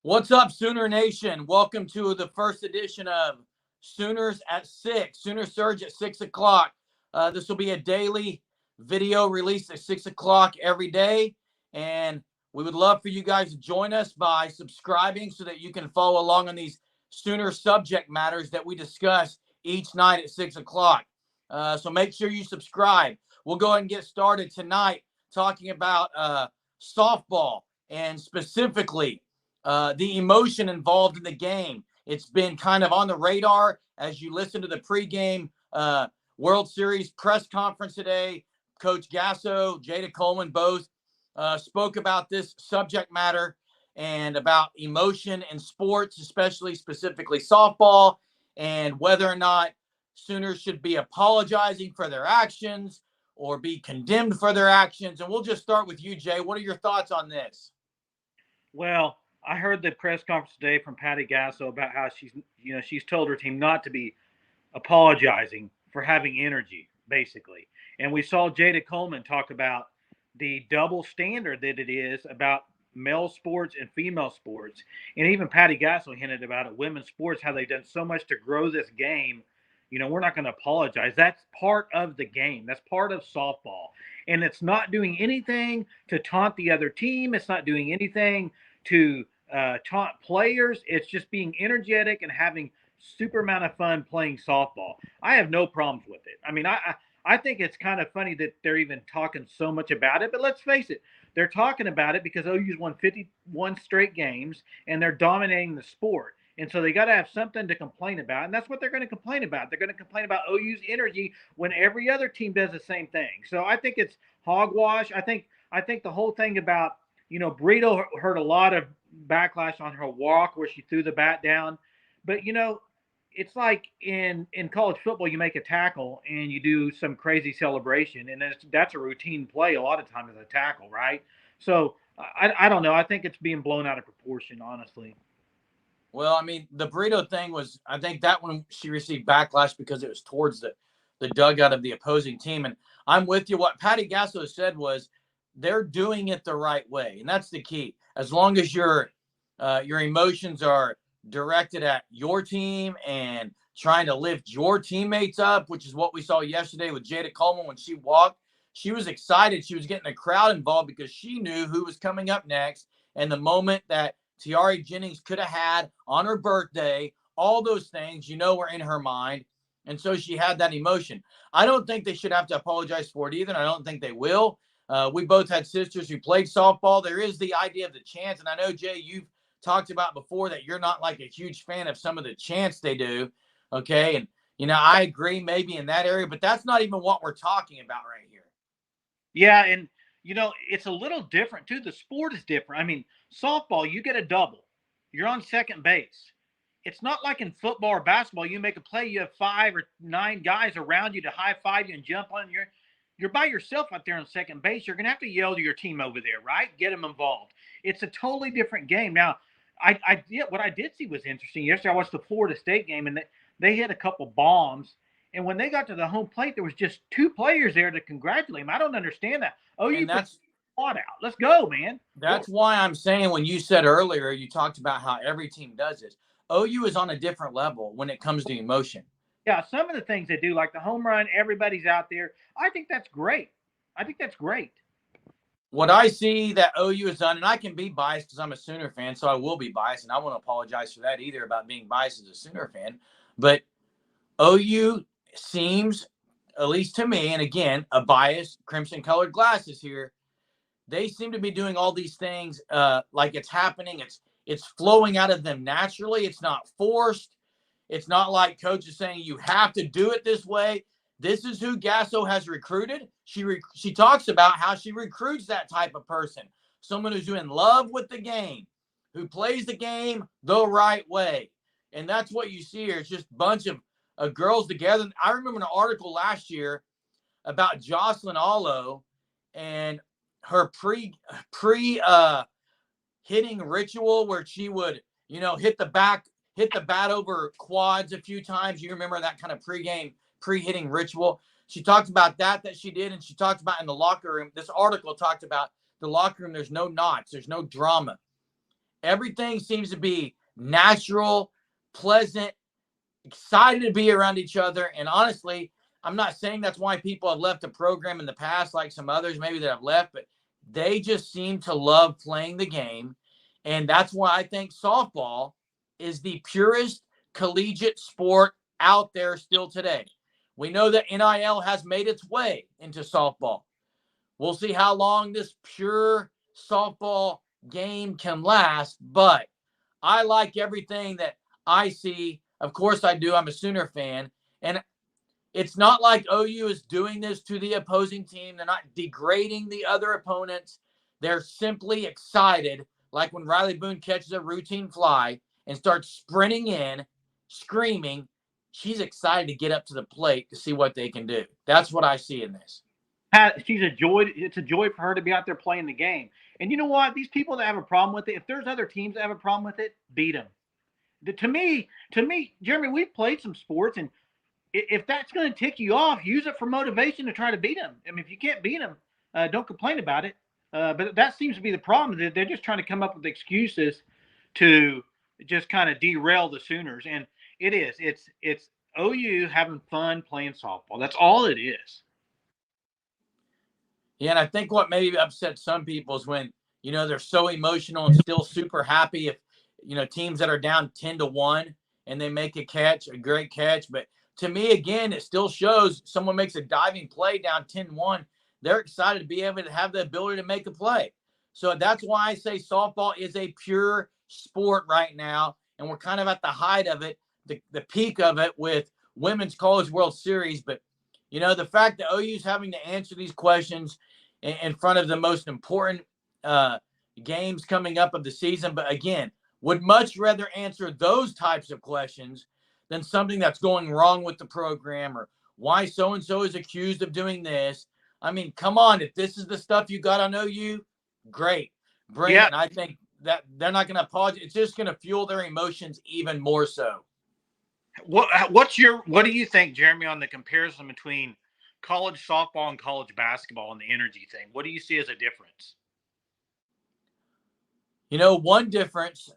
What's up, Sooner Nation? Welcome to the first edition of Sooners at 6, Sooner Surge at 6 o'clock. This will be a daily video released at 6 o'clock every day. And we would love for you guys to join us by subscribing so that you can follow along on these Sooner subject matters that we discuss each night at 6 o'clock. So make sure you subscribe. We'll go ahead and get started tonight talking about softball and specifically the emotion involved in the game. It's been kind of on the radar as you listen to the pregame World Series press conference today. Coach Gasso, Jada Coleman both spoke about this subject matter and about emotion in sports, especially specifically softball, and whether or not Sooners should be apologizing for their actions or be condemned for their actions. And we'll just start with you, Jay. What are your thoughts on this? Well, I heard the press conference today from Patty Gasso about how she's told her team not to be apologizing for having energy, basically. And we saw Jada Coleman talk about the double standard that it is about male sports and female sports. And even Patty Gasso hinted about it, women's sports, how they've done so much to grow this game. We're not going to apologize. That's part of the game. That's part of softball. And it's not doing anything to taunt the other team. It's not doing anything to taunt players. It's just being energetic and having super amount of fun playing softball. I have no problems with it. I mean, I think it's kind of funny that they're even talking so much about it. But let's face it, they're talking about it because OU's won 51 straight games and they're dominating the sport. And so they got to have something to complain about. And that's what they're going to complain about. They're going to complain about OU's energy when every other team does the same thing. So I think it's hogwash. I think the whole thing about, Brito heard a lot of backlash on her walk where she threw the bat down. But, it's like in college football, you make a tackle and you do some crazy celebration, and that's a routine play a lot of times as a tackle, right? So I don't know. I think it's being blown out of proportion, honestly. Well, I mean, the burrito thing was, I think that one she received backlash because it was towards the dugout of the opposing team. And I'm with you. What Patty Gasso said was they're doing it the right way. And that's the key. As long as your emotions are directed at your team and trying to lift your teammates up, which is what we saw yesterday with Jada Coleman when she walked. She was excited. She was getting the crowd involved because she knew who was coming up next. And the moment that Tiare Jennings could have had on her birthday, all those things, were in her mind. And so she had that emotion. I don't think they should have to apologize for it either. And I don't think they will. We both had sisters who played softball. There is the idea of the chants. And I know, Jay, you've talked about before that you're not like a huge fan of some of the chants they do. Okay. And, I agree maybe in that area, but that's not even what we're talking about right here. Yeah, and it's a little different too. The sport is different. I mean, softball, you get a double. You're on second base. It's not like in football or basketball, you make a play, you have 5 or 9 guys around you to high five you and jump on you. You're by yourself out there on second base. You're going to have to yell to your team over there, right? Get them involved. It's a totally different game. Now, what I did see was interesting. Yesterday, I watched the Florida State game, and they hit a couple bombs. And when they got to the home plate, there was just 2 players there to congratulate him. I don't understand that. Oh, you put out. Let's go, man. That's why I'm saying when you said earlier, you talked about how every team does this. OU is on a different level when it comes to emotion. Yeah, some of the things they do, like the home run, everybody's out there. I think that's great. What I see that OU has done, and I can be biased because I'm a Sooner fan, so I will be biased, and I won't apologize for that either about being biased as a Sooner fan. But OU seems, at least to me, and again, a biased, crimson-colored glasses here, they seem to be doing all these things like it's happening. It's flowing out of them naturally. It's not forced. It's not like coach is saying you have to do it this way. This is who Gasso has recruited. She talks about how she recruits that type of person, someone who's in love with the game, who plays the game the right way. And that's what you see here. It's just a bunch of girls together. I remember an article last year about Jocelyn Allo and her pre hitting ritual where she would, hit the bat over quads a few times. You remember that kind of pre-hitting ritual. She talked about that she did, and she talked about in the locker room. This article talked about the locker room. There's no knots. There's no drama. Everything seems to be natural, pleasant, excited to be around each other. And honestly, I'm not saying that's why people have left the program in the past, like some others maybe that have left, but they just seem to love playing the game. And that's why I think softball is the purest collegiate sport out there still today. We know that NIL has made its way into softball. We'll see how long this pure softball game can last, but I like everything that I see. Of course I do. I'm a Sooner fan. And it's not like OU is doing this to the opposing team. They're not degrading the other opponents. They're simply excited, like when Riley Boone catches a routine fly and starts sprinting in, screaming. She's excited to get up to the plate to see what they can do. That's what I see in this. She's a joy. It's a joy for her to be out there playing the game. And you know what? These people that have a problem with it, if there's other teams that have a problem with it, beat them. To me, Jeremy, we've played some sports, and if that's going to tick you off, use it for motivation to try to beat them. I mean, if you can't beat them, don't complain about it. But that seems to be the problem. They're just trying to come up with excuses to just kind of derail the Sooners. And it is. It's OU having fun playing softball. That's all it is. Yeah, and I think what maybe upsets some people is when, they're so emotional and still super happy if, teams that are down 10-1 and they make a catch, a great catch. But to me, again, it still shows someone makes a diving play down 10-1. They're excited to be able to have the ability to make a play. So that's why I say softball is a pure sport right now. And we're kind of at the height of it, the peak of it with Women's College World Series. But, the fact that OU is having to answer these questions in front of the most important games coming up of the season. But again, would much rather answer those types of questions than something that's going wrong with the program or why so-and-so is accused of doing this. I mean, come on. If this is the stuff you got on OU, great. Bring it. And I think that they're not going to apologize. It's just going to fuel their emotions even more so. What do you think, Jeremy, on the comparison between college softball and college basketball and the energy thing? What do you see as a difference? One difference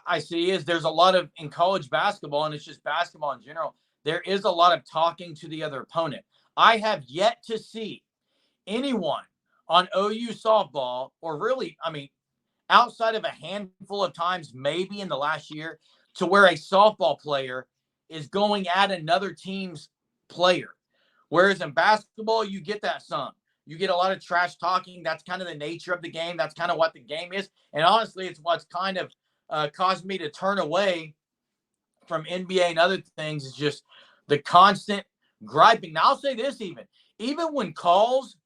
I see is there's a lot of in college basketball, and it's just basketball in general. There is a lot of talking to the other opponent. I have yet to see anyone on OU softball, or really, outside of a handful of times, maybe in the last year, to where a softball player is going at another team's player. Whereas in basketball, you get that some. You get a lot of trash talking. That's kind of the nature of the game. That's kind of what the game is. And honestly, it's what's kind of caused me to turn away from NBA and other things is just the constant griping. Now, I'll say this even when calls,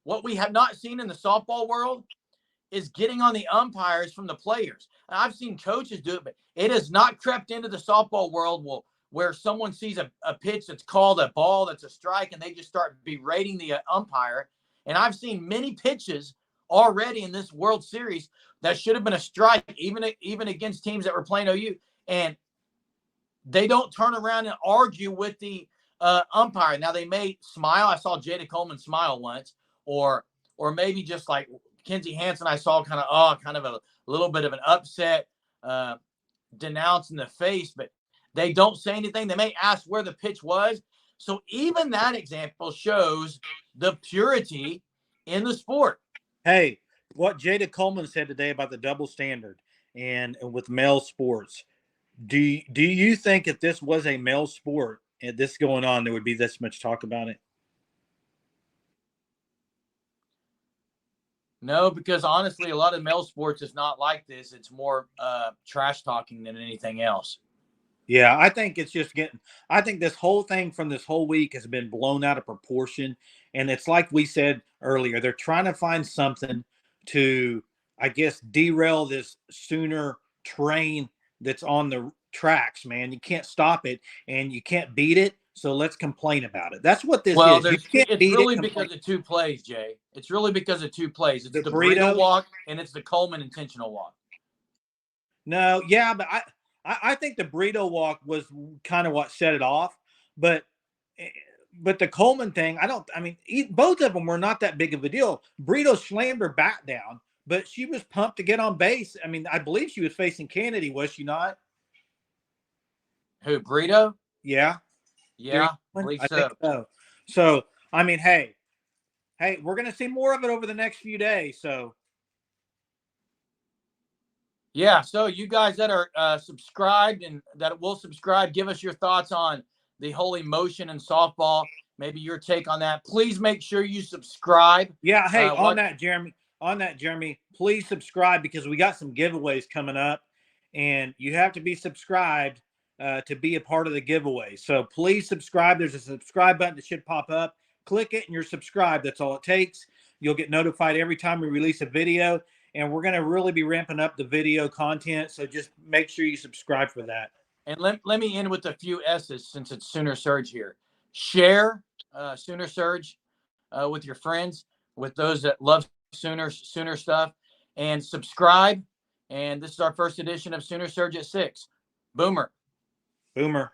what we have not seen in the softball world is getting on the umpires from the players. And I've seen coaches do it, but it has not crept into the softball world where someone sees a pitch that's called a ball, that's a strike, and they just start berating the umpire. And I've seen many pitches already in this World Series that should have been a strike, even against teams that were playing OU. And they don't turn around and argue with the umpire. Now, they may smile. I saw Jada Coleman smile once, or maybe just like Kenzie Hansen, I saw kind of a little bit of an upset denounce in the face, but they don't say anything. They may ask where the pitch was. So even that example shows the purity in the sport. Hey, what Jada Coleman said today about the double standard and with male sports, do you think if this was a male sport and this going on, there would be this much talk about it? No, because honestly, a lot of male sports is not like this. It's more trash talking than anything else. Yeah, I think it's just I think this whole thing from this whole week has been blown out of proportion. And it's like we said earlier, they're trying to find something to, I guess, derail this Sooner train that's on the tracks, man. You can't stop it and you can't beat it. So let's complain about it. That's what this is. It's really because of two plays, Jay. It's really because of two plays. It's the burrito walk and it's the Coleman intentional walk. No, yeah, but I think the burrito walk was kind of what set it off. But the Coleman thing, both of them were not that big of a deal. Burrito slammed her bat down, but she was pumped to get on base. I mean, I believe she was facing Kennedy, was she not? Who, Brito? Yeah. Yeah, I believe I so. think so. So, I mean, hey, we're going to see more of it over the next few days. So, Yeah, so you guys that are subscribed and that will subscribe, give us your thoughts on the whole emotion in softball. Maybe your take on that. Please make sure you subscribe. yeah, hey, What on that, Jeremy, please subscribe because we got some giveaways coming up, and you have to be subscribed to be a part of the giveaway. So please subscribe. There's a subscribe button that should pop up. Click it and you're subscribed. That's all it takes. You'll get notified every time we release a video, and we're going to really be ramping up the video content. So just make sure you subscribe for that. And let me end with a few S's since it's Sooner Surge here. Share Sooner Surge with your friends, with those that love Sooner stuff, and subscribe. And this is our first edition of Sooner Surge at 6. Boomer. Boomer.